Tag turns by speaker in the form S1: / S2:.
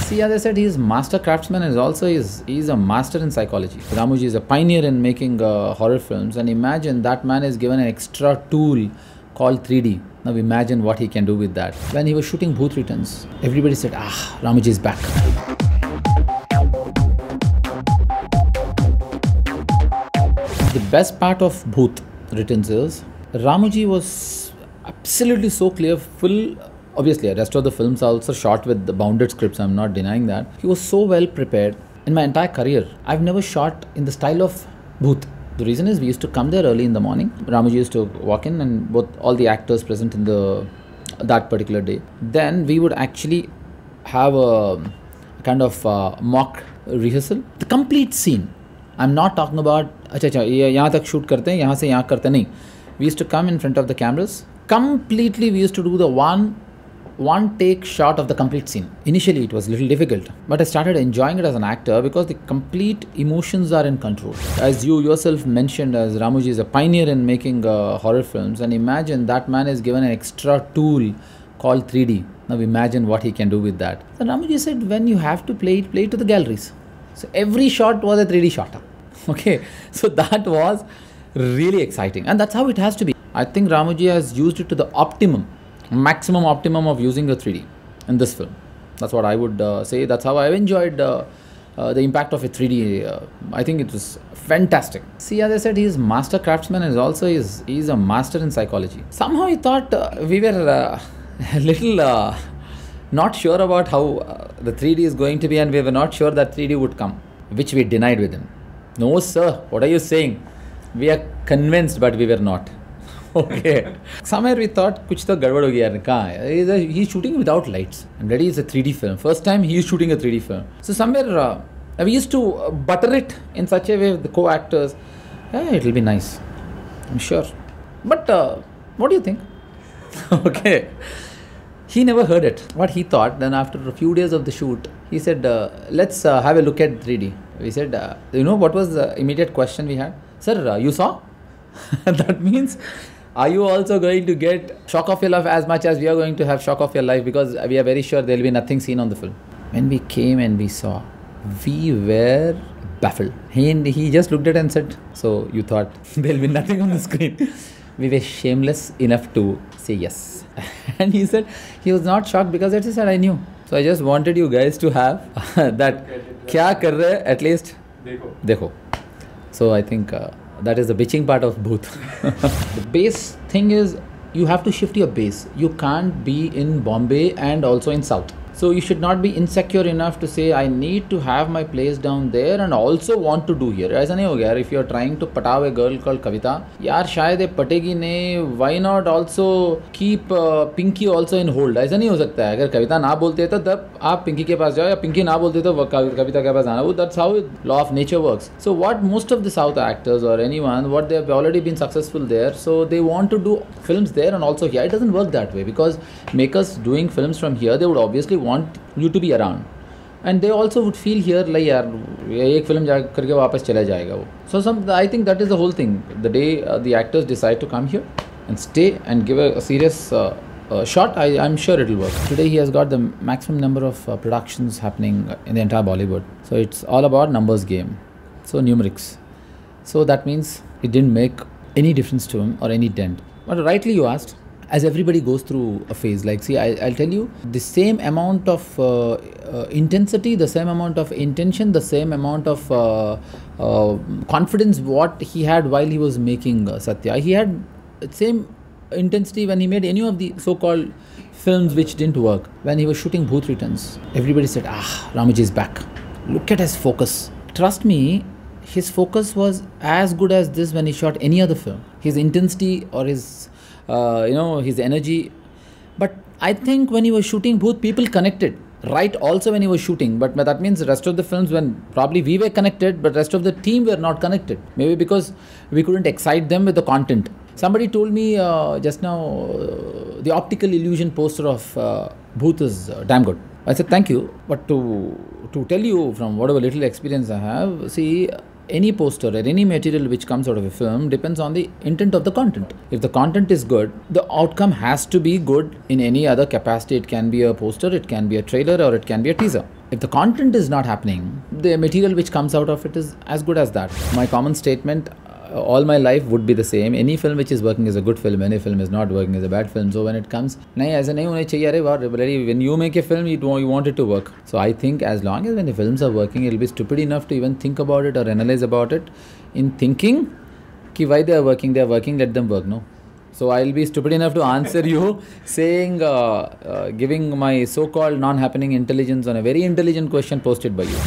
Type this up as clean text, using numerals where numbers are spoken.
S1: See, as I said, he's master craftsman and he's a master in psychology. Ramoji is a pioneer in making horror films, and imagine that man is given an extra tool called 3D. Now imagine what he can do with that. When he was shooting Bhoot Returns, everybody said, Ramoji is back. The best part of Bhoot Returns is Ramoji was absolutely so clear, full. Obviously, the rest of the films are also shot with the bounded scripts, I'm not denying that. He was so well prepared. In my entire career, I've never shot in the style of Bhoot. The reason is we used to come there early in the morning. Ramoji used to walk in and all the actors present in that particular day. Then we would actually have a kind of mock rehearsal. The complete scene. I'm not talking about, यहाँ तक shoot करते हैं, यहाँ से यहाँ करते नहीं. We used to come in front of the cameras. Completely, we used to do the one take shot of the complete scene. Initially, it was a little difficult, but I started enjoying it as an actor because the complete emotions are in control. As you yourself mentioned, as Ramoji is a pioneer in making horror films, and imagine that man is given an extra tool called 3D. Now imagine what he can do with that. So Ramoji said, when you have to play it to the galleries. So every shot was a 3D shot. Okay, so that was really exciting, and that's how it has to be. I think Ramoji has used it to the maximum optimum of using the 3D in this film. That's what I would say. That's how I've enjoyed the impact of a 3D. I think it was fantastic. See, as I said, he's master craftsman and he's a master in psychology. Somehow he thought we were a little not sure about how the 3D is going to be, and we were not sure that 3D would come, which we denied with him. No sir, what are you saying? We are convinced, but we were not. Okay. Somewhere we thought, kuch to gadbad ho gaya yaar. He's shooting without lights. And ready, it's a 3D film. First time he is shooting a 3D film. So somewhere we used to butter it in such a way with the co-actors. Yeah, it'll be nice, I'm sure. But what do you think? Okay. He never heard it. What he thought, then after a few days of the shoot, he said, let's have a look at 3D. We said, you know what was the immediate question we had? Sir, you saw? That means, are you also going to get shock of your life as much as we are going to have shock of your life? Because we are very sure there will be nothing seen on the film. When we came and we saw, we were baffled. He just looked at it and said, so you thought there will be nothing on the screen? We were shameless enough to say yes. And he said, he was not shocked because he said, I knew. So I just wanted you guys to have that, kya kar rahe, at least, dekho. So I think that is the bitching part of Bhoot. The base thing is, you have to shift your base. You can't be in Bombay and also in South. So you should not be insecure enough to say, I need to have my place down there and also want to do here. ऐसा नहीं हो गया. If you are trying to pataw a girl called Kavita, यार शायद ये पटेगी नहीं. Why not also keep Pinky also in hold? ऐसा नहीं हो सकता है. अगर कविता ना बोलते तो तब आप Pinky के पास जाओ, या Pinky ना बोलते तो कविता के पास आना. That's how law of nature works. So what most of the South actors or anyone, what they have already been successful there, so they want to do films there and also here. It doesn't work that way, because makers doing films from here, they would obviously want you to be around, and they also would feel here like यार एक film करके वापस चला जाएगा वो. So I think that is the whole thing. The day the actors decide to come here and stay and give a serious shot, I'm sure it will work. Today he has got the maximum number of productions happening in the entire Bollywood. So it's all about numbers game. So numerics. So that means it didn't make any difference to him or any dent. But rightly you asked, as everybody goes through a phase, like, see, I'll tell you, the same amount of intensity, the same amount of intention, the same amount of confidence what he had while he was making Satya. He had the same intensity when he made any of the so-called films which didn't work. When he was shooting Bhoot Returns, everybody said, Ramoji is back. Look at his focus. Trust me, his focus was as good as this when he shot any other film. His intensity or his his energy. But I think when he was shooting Bhoot, people connected, right? Also when he was shooting, but that means the rest of the films, when probably we were connected, but rest of the team were not connected. Maybe because we couldn't excite them with the content. Somebody told me just now, the optical illusion poster of Bhoot is damn good. I said, thank you. But to tell you from whatever little experience I have, see, any poster or any material which comes out of a film depends on the intent of the content. If the content is good, the outcome has to be good in any other capacity. It can be a poster, it can be a trailer, or it can be a teaser. If the content is not happening, the material which comes out of it is as good as that. My common statement all my life would be the same. Any film which is working is a good film, any film is not working is a bad film. So when it comes, nahi, aisa nahi hona chahiye, arey waah, when you make a film, you want it to work. So I think as long as when the films are working, it'll be stupid enough to even think about it or analyze about it. In thinking, ki why they are working, let them work, no? So I'll be stupid enough to answer you saying, giving my so-called non-happening intelligence on a very intelligent question posted by you.